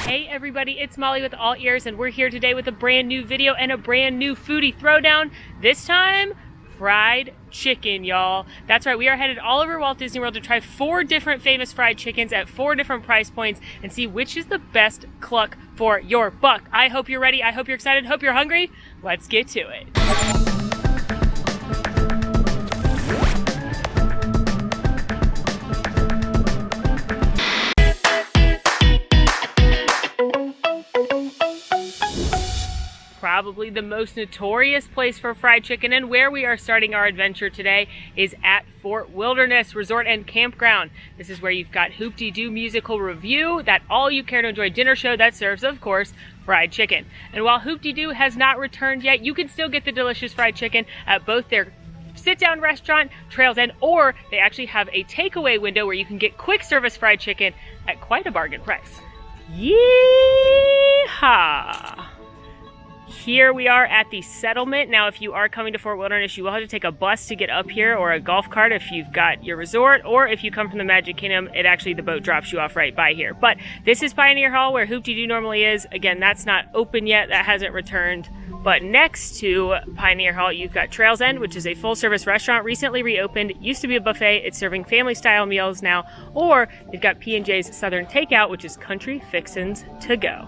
Hey everybody, it's Molly with AllEars, and we're here today with a brand new video and a brand new foodie throwdown. This time, fried chicken, y'all. That's right, we are headed all over Walt Disney World to try 4 different famous fried chickens at 4 different price points and see which is the best cluck for your buck. I hope you're ready, I hope you're excited, hope you're hungry. Let's get to it. Probably the most notorious place for fried chicken, and where we are starting our adventure today is at Fort Wilderness Resort and Campground. This is where you've got Hoop-Dee-Doo musical review, that all you care to enjoy dinner show that serves, of course, fried chicken. And while Hoop-Dee-Doo has not returned yet, you can still get the delicious fried chicken at both their sit-down restaurant, Trails End, or they actually have a takeaway window where you can get quick service fried chicken at quite a bargain price. Yeeeeehaw! Here we are at the settlement. Now, if you are coming to Fort Wilderness, you will have to take a bus to get up here, or a golf cart if you've got your resort, or if you come from the Magic Kingdom, the boat drops you off right by here. But this is Pioneer Hall, where Hoop-Dee-Doo normally is. Again, that's not open yet, that hasn't returned. But next to Pioneer Hall, you've got Trails End, which is a full-service restaurant, recently reopened. It used to be a buffet. It's serving family-style meals now. Or they've got P&J's Southern Takeout, which is country fixins to go.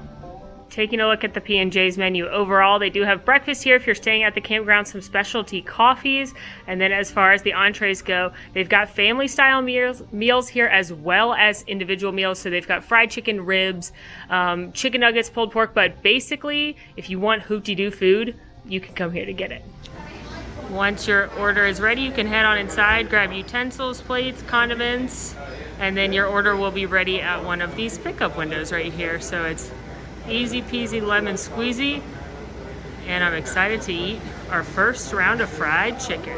Taking a look at the P&J's menu overall, they do have breakfast here if you're staying at the campground, some specialty coffees, and then as far as the entrees go, they've got family style meals here as well as individual meals. So they've got fried chicken, ribs, chicken nuggets, pulled pork, but basically if you want Hoop-Dee-Doo food, you can come here to get it. Once your order is ready, you can head on inside, grab utensils, plates, condiments, and then your order will be ready at one of these pickup windows right here. So it's easy peasy lemon squeezy, and I'm excited to eat our first round of fried chicken.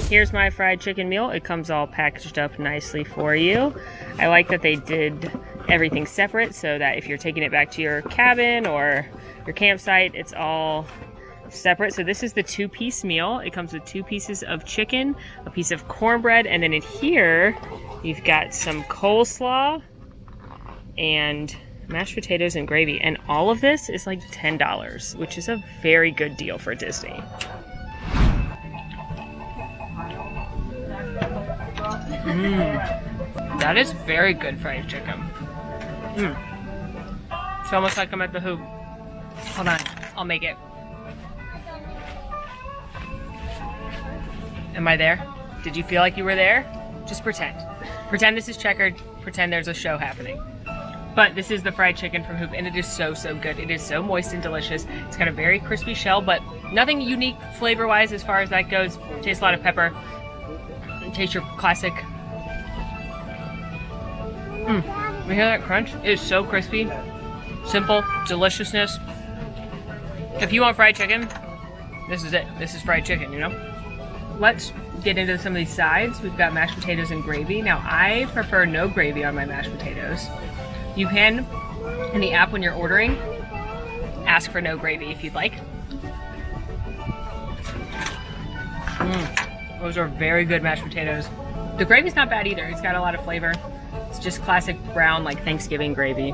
Here's my fried chicken meal. It comes all packaged up nicely for you. I like that they did everything separate so that if you're taking it back to your cabin or your campsite, it's all separate. So this is the 2-piece meal. It comes with 2 pieces of chicken, a piece of cornbread, and then in here you've got some coleslaw and mashed potatoes and gravy, and all of this is like $10, which is a very good deal for Disney. That is very good fried chicken. It's almost like I'm at the Hoop. Hold on, I'll make it. Am I there? Did you feel like you were there? Just pretend. Pretend this is checkered. Pretend there's a show happening. But this is the fried chicken from Hoop, and it is so good. It is so moist and delicious. It's got a very crispy shell, but nothing unique flavor-wise as far as that goes. Tastes a lot of pepper. Taste your classic. You hear that crunch? It is so crispy. Simple deliciousness. If you want fried chicken, this is it. This is fried chicken, you know? Let's get into some of these sides. We've got mashed potatoes and gravy. Now, I prefer no gravy on my mashed potatoes. You can, in the app when you're ordering, ask for no gravy if you'd like. Those are very good mashed potatoes. The gravy's not bad either. It's got a lot of flavor. It's just classic brown, like Thanksgiving gravy.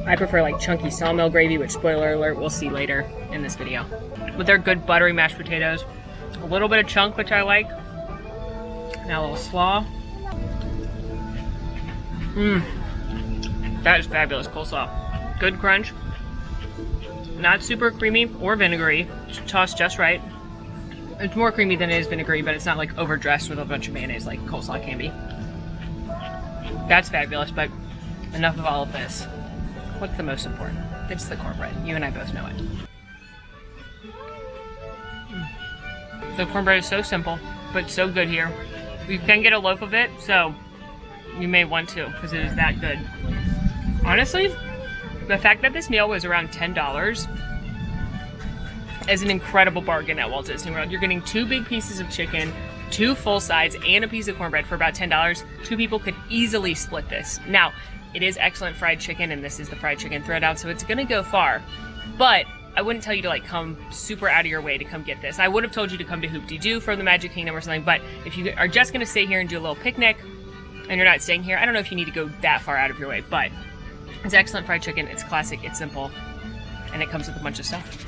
I prefer like chunky sawmill gravy, which, spoiler alert, we'll see later in this video. But they're good buttery mashed potatoes. A little bit of chunk, which I like. Now a little slaw. That is fabulous coleslaw. Good crunch. Not super creamy or vinegary. Tossed just right. It's more creamy than it is vinegary, but it's not like overdressed with a bunch of mayonnaise like coleslaw can be. That's fabulous, but enough of all of this. What's the most important? It's the cornbread. You and I both know it. The cornbread is so simple, but so good here. You can get a loaf of it, so you may want to, because it is that good. Honestly, the fact that this meal was around $10 is an incredible bargain at Walt Disney World. You're getting 2 big pieces of chicken, 2 full sides, and a piece of cornbread for about $10. 2 people could easily split this. Now, it is excellent fried chicken, and this is the fried chicken throwdown, so it's gonna go far. But I wouldn't tell you to like come super out of your way to come get this. I would have told you to come to Hoop-Dee-Doo from the Magic Kingdom or something, but if you are just gonna stay here and do a little picnic and you're not staying here, I don't know if you need to go that far out of your way, but It's excellent fried chicken. It's classic, it's simple, and it comes with a bunch of stuff.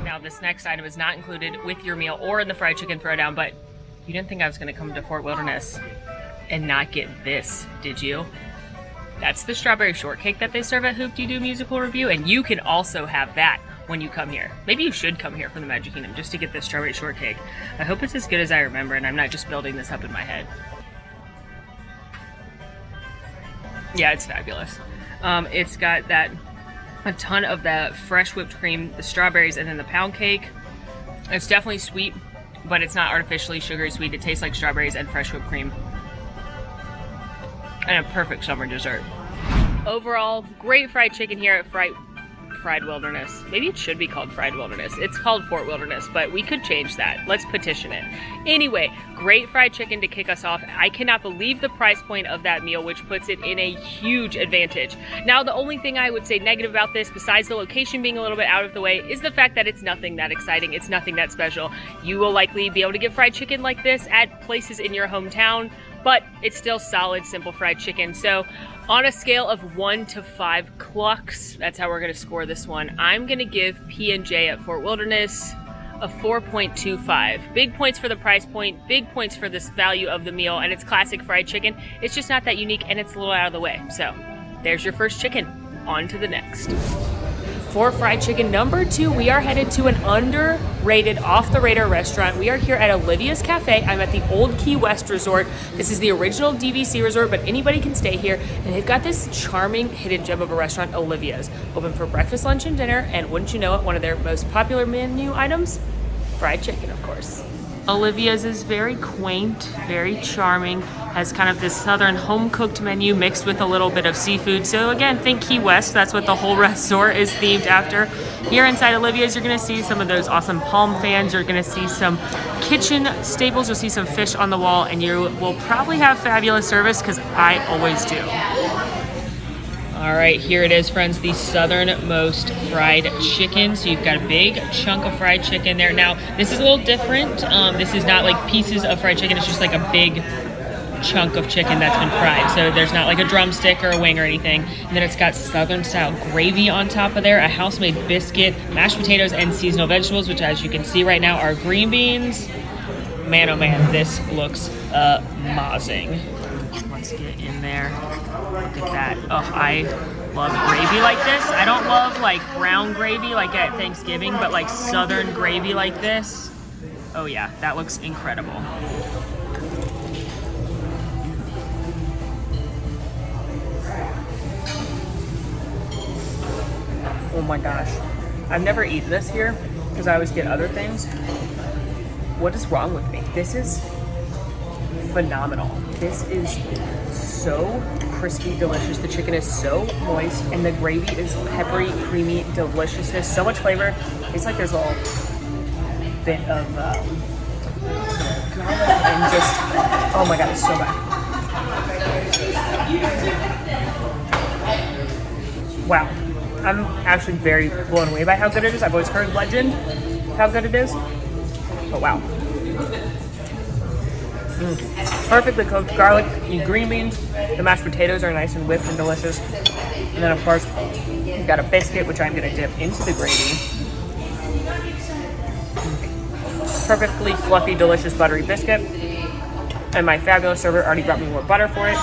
Now, this next item is not included with your meal or in the fried chicken throwdown, but you didn't think I was gonna come to Fort Wilderness and not get this, did you? That's the strawberry shortcake that they serve at Hoop-Dee-Doo Musical Review, and you can also have that when you come here. Maybe you should come here from the Magic Kingdom just to get this strawberry shortcake. I hope it's as good as I remember, and I'm not just building this up in my head. Yeah, it's fabulous. It's got a ton of the fresh whipped cream, the strawberries, and then the pound cake. It's definitely sweet, but it's not artificially sugary sweet. It tastes like strawberries and fresh whipped cream. And a perfect summer dessert. Overall, great fried chicken here at Fried Wilderness. Maybe it should be called Fried Wilderness. It's called Fort Wilderness, but we could change that. Let's petition it. Anyway, great fried chicken to kick us off. I cannot believe the price point of that meal, which puts it in a huge advantage. Now, the only thing I would say negative about this, besides the location being a little bit out of the way, is the fact that it's nothing that exciting. It's nothing that special. You will likely be able to get fried chicken like this at places in your hometown, but it's still solid, simple fried chicken. So on a scale of 1 to 5 clucks, that's how we're gonna score this one. I'm gonna give P&J at Fort Wilderness a 4.25. Big points for the price point, big points for this value of the meal, and it's classic fried chicken. It's just not that unique, and it's a little out of the way. So there's your first chicken. On to the next. For fried chicken number 2, we are headed to an underrated, off-the-radar restaurant. We are here at Olivia's Cafe. I'm at the Old Key West Resort. This is the original DVC resort, but anybody can stay here. And they've got this charming hidden gem of a restaurant, Olivia's. Open for breakfast, lunch, and dinner. And wouldn't you know it, one of their most popular menu items? Fried chicken, of course. Olivia's is very quaint, very charming, has kind of this southern home-cooked menu mixed with a little bit of seafood. So again, think Key West, that's what the whole resort is themed after. Here inside Olivia's, you're gonna see some of those awesome palm fans, you're gonna see some kitchen staples, you'll see some fish on the wall, and you will probably have fabulous service, because I always do. All right, here it is, friends, the southernmost fried chicken. So you've got a big chunk of fried chicken there. Now, this is a little different. This is not like pieces of fried chicken. It's just like a big chunk of chicken that's been fried. So there's not like a drumstick or a wing or anything. And then it's got southern-style gravy on top of there, a house-made biscuit, mashed potatoes, and seasonal vegetables, which, as you can see right now, are green beans. Man, oh man, this looks amazing. Let's get in there. Look at that. Oh, I love gravy like this. I don't love like brown gravy like at Thanksgiving, but like southern gravy like this. Oh yeah, that looks incredible. Oh my gosh. I've never eaten this here because I always get other things. What is wrong with me? This is phenomenal. This is so crispy, delicious. The chicken is so moist, and the gravy is peppery, creamy deliciousness. So much flavor. It's like there's a little bit of garlic and just, oh my god, it's so bad. Wow. I'm actually very blown away by how good it is. I've always heard legend how good it is, but wow. Perfectly cooked garlic and green beans. The mashed potatoes are nice and whipped and delicious. And then of course, you've got a biscuit, which I'm gonna dip into the gravy. Perfectly fluffy, delicious, buttery biscuit. And my fabulous server already brought me more butter for it.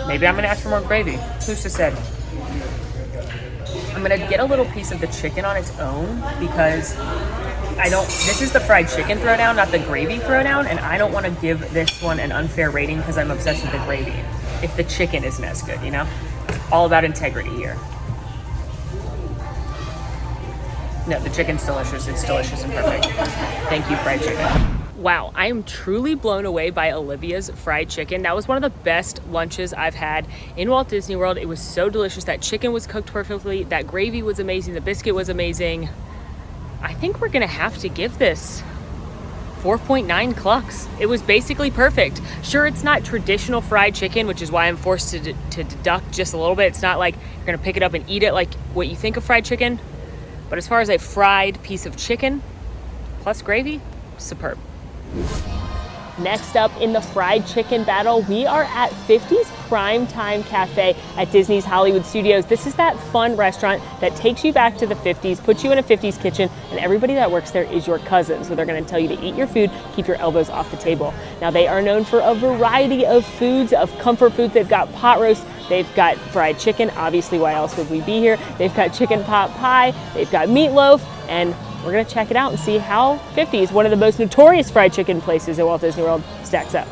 Maybe I'm gonna ask for more gravy. Who's to say? I'm gonna get a little piece of the chicken on its own because this is the fried chicken throwdown, not the gravy throwdown, and I don't want to give this one an unfair rating because I'm obsessed with the gravy if the chicken isn't as good, you know? It's all about integrity here. No, the chicken's delicious. It's delicious and perfect. Thank you, fried chicken. Wow, I am truly blown away by Olivia's fried chicken. That was one of the best lunches I've had in Walt Disney World. It was so delicious. That chicken was cooked perfectly. That gravy was amazing. The biscuit was amazing. I think we're gonna have to give this 4.9 clucks. It was basically perfect. Sure, it's not traditional fried chicken, which is why I'm forced to deduct just a little bit. It's not like you're gonna pick it up and eat it like what you think of fried chicken. But as far as a fried piece of chicken plus gravy, superb. Next up in the fried chicken battle, we are at 50's Primetime Cafe at Disney's Hollywood Studios. This is that fun restaurant that takes you back to the 50s, puts you in a 50s kitchen, and everybody that works there is your cousin. So they're gonna tell you to eat your food, keep your elbows off the table. Now they are known for a variety of foods, of comfort foods. They've got pot roast, they've got fried chicken, obviously why else would we be here? They've got chicken pot pie, they've got meatloaf, and we're gonna check it out and see how 50's, one of the most notorious fried chicken places at Walt Disney World, stacks up.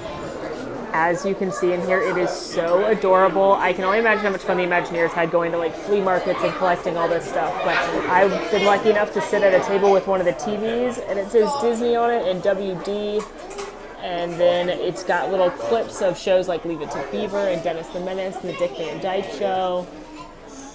As you can see in here, it is so adorable. I can only imagine how much fun the Imagineers had going to like flea markets and collecting all this stuff. But I've been lucky enough to sit at a table with one of the TVs, and it says Disney on it and WD. And then it's got little clips of shows like Leave It to Beaver and Dennis the Menace and the Dick Van Dyke Show.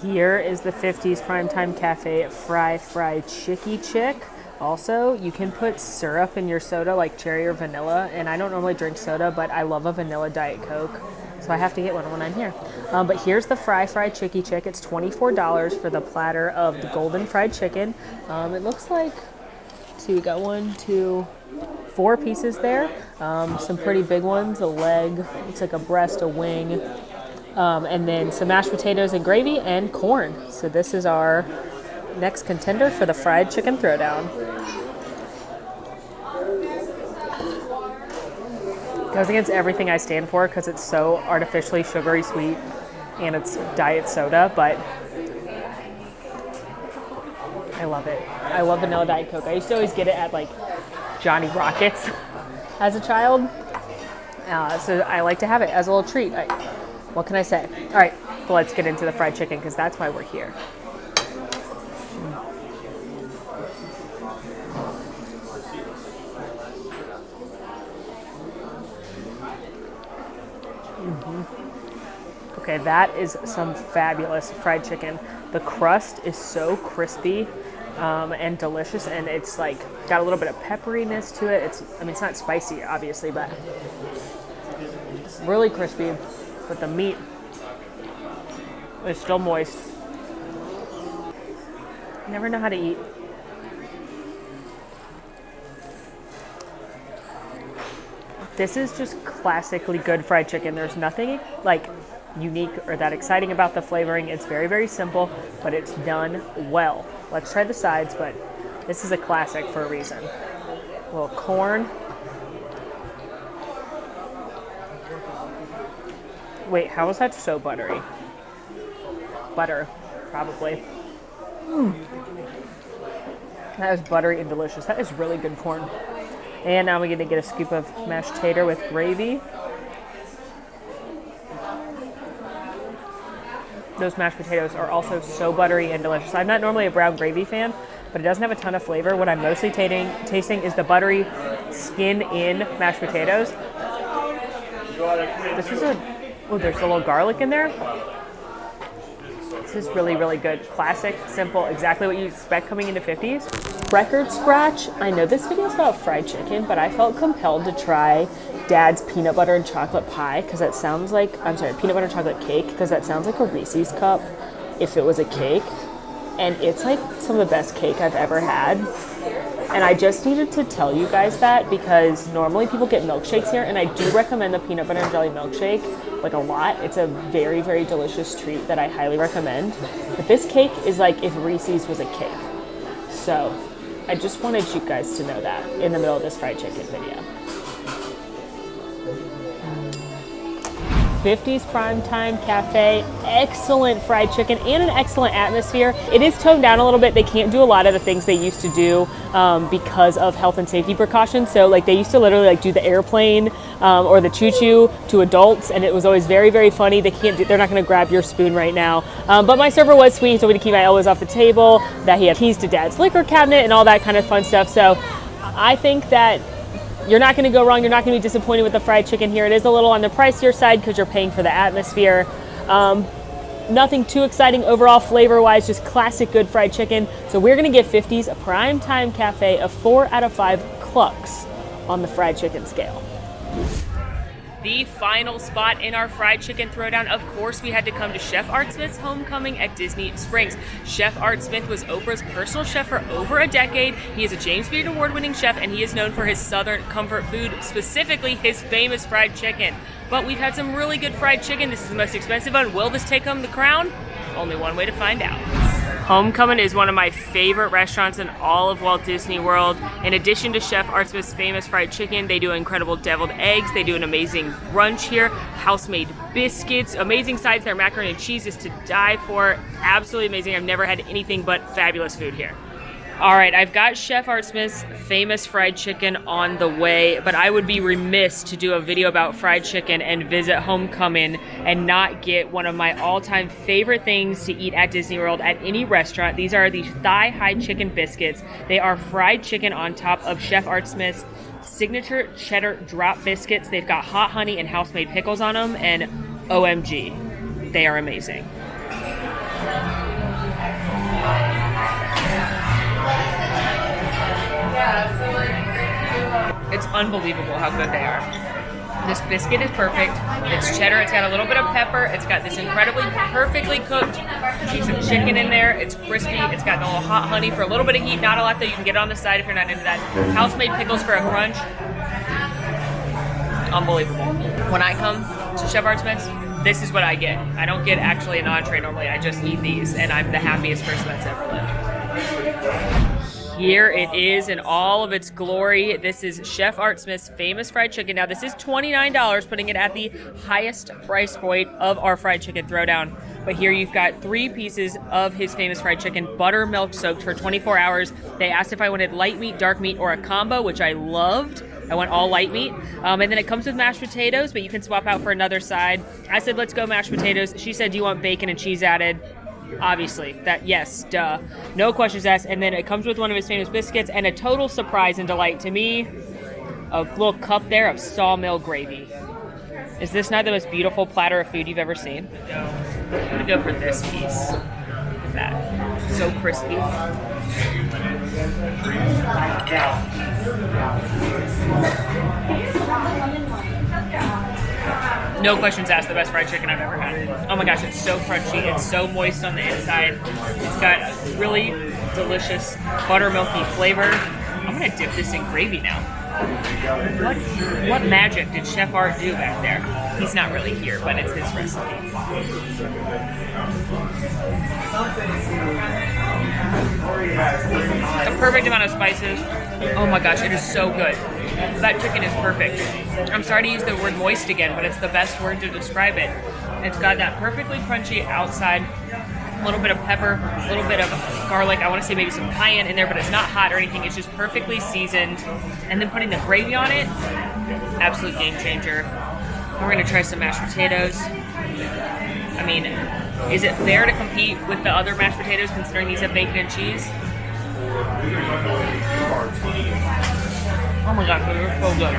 Here is the 50's Primetime Cafe Fried Chicky Chick. Also, you can put syrup in your soda like cherry or vanilla, and I don't normally drink soda, but I love a vanilla Diet Coke, so I have to get one when I'm here. But here's the fried chicky chick. It's $24 for the platter of the golden fried chicken. It looks like, see, we got 1, 2, 4 pieces there. Some pretty big ones, a leg, looks like a breast, a wing, and then some mashed potatoes and gravy and corn. So this is our next contender for the fried chicken throwdown. Goes against everything I stand for because it's so artificially sugary sweet and it's diet soda, but I love it. I love vanilla Diet Coke. I used to always get it at like Johnny Rockets as a child, so I like to have it as a little treat. What can I say? All right, well, let's get into the fried chicken because that's why we're here. Okay, that is some fabulous fried chicken. The crust is so crispy and delicious, and it's like got a little bit of pepperiness to it. It's not spicy, obviously, but really crispy. But the meat is still moist. You never know how to eat. This is just classically good fried chicken. There's nothing like unique or that exciting about the flavoring. It's very, very simple, but it's done well. Let's try the sides, but this is a classic for a reason. A little corn. Wait, how is that so buttery? Butter, probably. That is buttery and delicious. That is really good corn. And now we're gonna get a scoop of mashed tater with gravy. Those mashed potatoes are also so buttery and delicious. I'm not normally a brown gravy fan, but it doesn't have a ton of flavor. What I'm mostly tasting is the buttery skin-in mashed potatoes. This is there's a little garlic in there. This is really, really good. Classic, simple, exactly what you expect coming into 50's. Record scratch, I know this video is about fried chicken, but I felt compelled to try Dad's peanut butter and chocolate pie because that sounds like, peanut butter and chocolate cake, because that sounds like a Reese's cup if it was a cake. And it's like some of the best cake I've ever had. And I just needed to tell you guys that because normally people get milkshakes here, and I do recommend the peanut butter and jelly milkshake like a lot. It's a very, very delicious treat that I highly recommend. But this cake is like if Reese's was a cake. So I just wanted you guys to know that in the middle of this fried chicken video. 50's Primetime Cafe, excellent fried chicken and an excellent atmosphere. It is toned down a little bit. They can't do a lot of the things they used to do because of health and safety precautions. So like they used to literally like do the airplane or the choo-choo to adults, and it was always very, very funny. They're not gonna grab your spoon right now. But my server was sweet. He told me to keep my elbows off the table, that he had keys to Dad's liquor cabinet and all that kind of fun stuff. So I think that you're not going to go wrong. You're not going to be disappointed with the fried chicken here. It is a little on the pricier side because you're paying for the atmosphere. Nothing too exciting overall flavor-wise, just classic good fried chicken. So we're going to give 50's a Primetime Cafe a 4 out of 5 clucks on the fried chicken scale. the final spot in our fried chicken throwdown. Of course, we had to come to Chef Art Smith's Homecoming at Disney Springs. Chef Art Smith was Oprah's personal chef for over a decade. He is a James Beard Award-winning chef, and he is known for his Southern comfort food, specifically his famous fried chicken. But we've had some really good fried chicken. This is the most expensive one. Will this take home the crown? Only one way to find out. HOMECOMIN is one of my favorite restaurants in all of Walt Disney World. In addition to Chef Art Smith's famous fried chicken, they do incredible deviled eggs. They do an amazing brunch here, house-made biscuits, amazing sides. Their macaroni and cheese is to die for. Absolutely amazing. I've never had anything but fabulous food here. All right, I've got Chef Art Smith's famous fried chicken on the way, but I would be remiss to do a video about fried chicken and visit HOMECOMIN and not get one of my all-time favorite things to eat at Disney World at any restaurant. These are the thigh-high chicken biscuits. They are fried chicken on top of Chef Art Smith's signature cheddar drop biscuits. They've got hot honey and house-made pickles on them, and OMG, they are amazing. It's unbelievable how good they are. This biscuit is perfect. It's cheddar, it's got a little bit of pepper, it's got this incredibly perfectly cooked piece of chicken in there. It's crispy, it's got a little hot honey for a little bit of heat, not a lot though. You can get it on the side if you're not into that. House-made pickles for a crunch. Unbelievable. When I come to Chef Art Smith's, this is what I get. I don't get actually an entree normally, I just eat these, and I'm the happiest person that's ever lived. Here it is in all of its glory. This is Chef Art Smith's famous fried chicken. Now this is $29, putting it at the highest price point of our fried chicken throwdown. But here you've got 3 pieces of his famous fried chicken, buttermilk soaked for 24 hours. They asked if I wanted light meat, dark meat, or a combo, which I loved. I went all light meat. And then it comes with mashed potatoes, but you can swap out for another side. I said, let's go mashed potatoes. She said, do you want bacon and cheese added? Obviously, that, yes, duh. No questions asked. And then it comes with one of his famous biscuits and a total surprise and delight to me, a little cup there of sawmill gravy. Is this not the most beautiful platter of food you've ever seen? I'm gonna go for this piece. Look at that. So crispy. No questions asked, the best fried chicken I've ever had. Oh my gosh, it's so crunchy, it's so moist on the inside. It's got a really delicious buttermilky flavor. I'm gonna dip this in gravy now. What magic did Chef Art do back there? He's not really here, but it's his recipe. The perfect amount of spices. Oh my gosh, it is so good. That chicken is perfect. I'm sorry to use the word moist again, but it's the best word to describe it. It's got that perfectly crunchy outside, a little bit of pepper, a little bit of garlic. I want to say maybe some cayenne in there, but it's not hot or anything. It's just perfectly seasoned. And then putting the gravy on it, absolute game changer. We're going to try some mashed potatoes. I mean, is it fair to compete with the other mashed potatoes considering these have bacon and cheese? Oh my gosh, they're so good.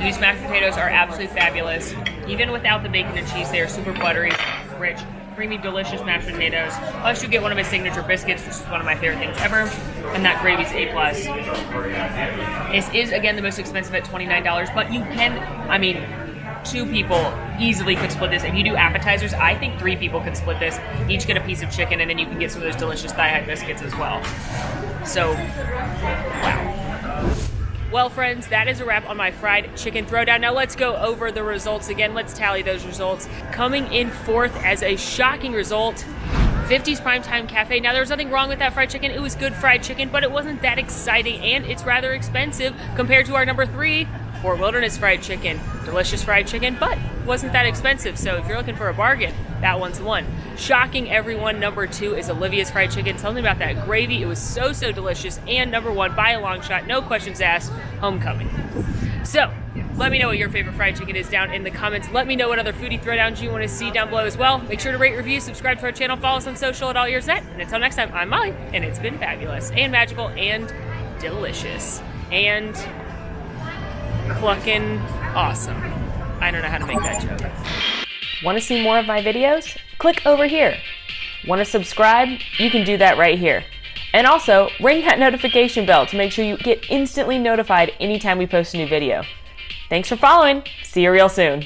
These mashed potatoes are absolutely fabulous. Even without the bacon and cheese, they are super buttery, rich, creamy, delicious mashed potatoes. Plus you get one of his signature biscuits, which is one of my favorite things ever. And that gravy's A+. This is, again, the most expensive at $29, but you can, I mean, 2 people easily could split this. If you do appetizers, I think 3 people could split this. Each get a piece of chicken, and then you can get some of those delicious thigh-high biscuits as well. So, wow. Well, friends, that is a wrap on my fried chicken throwdown. Now let's go over the results again. Let's tally those results. Coming in fourth as a shocking result, 50's Primetime Cafe. Now, there was nothing wrong with that fried chicken. It was good fried chicken, but it wasn't that exciting, and it's rather expensive compared to our number 3, Fort Wilderness Fried Chicken. Delicious fried chicken, but wasn't that expensive. So if you're looking for a bargain, that one's the one. Shocking everyone, number 2 is Olivia's Fried Chicken. Tell me about that gravy. It was so delicious. And number 1, by a long shot, no questions asked, Homecoming. So let me know what your favorite fried chicken is down in the comments. Let me know what other foodie throwdowns you want to see down below as well. Make sure to rate, review, subscribe to our channel, follow us on social at AllEars.net. And until next time, I'm Molly, and it's been fabulous and magical and delicious and clucking awesome. I don't know how to make that joke. Want to see more of my videos? Click over here. Want to subscribe? You can do that right here. And also, ring that notification bell to make sure you get instantly notified anytime we post a new video. Thanks for following. See you real soon.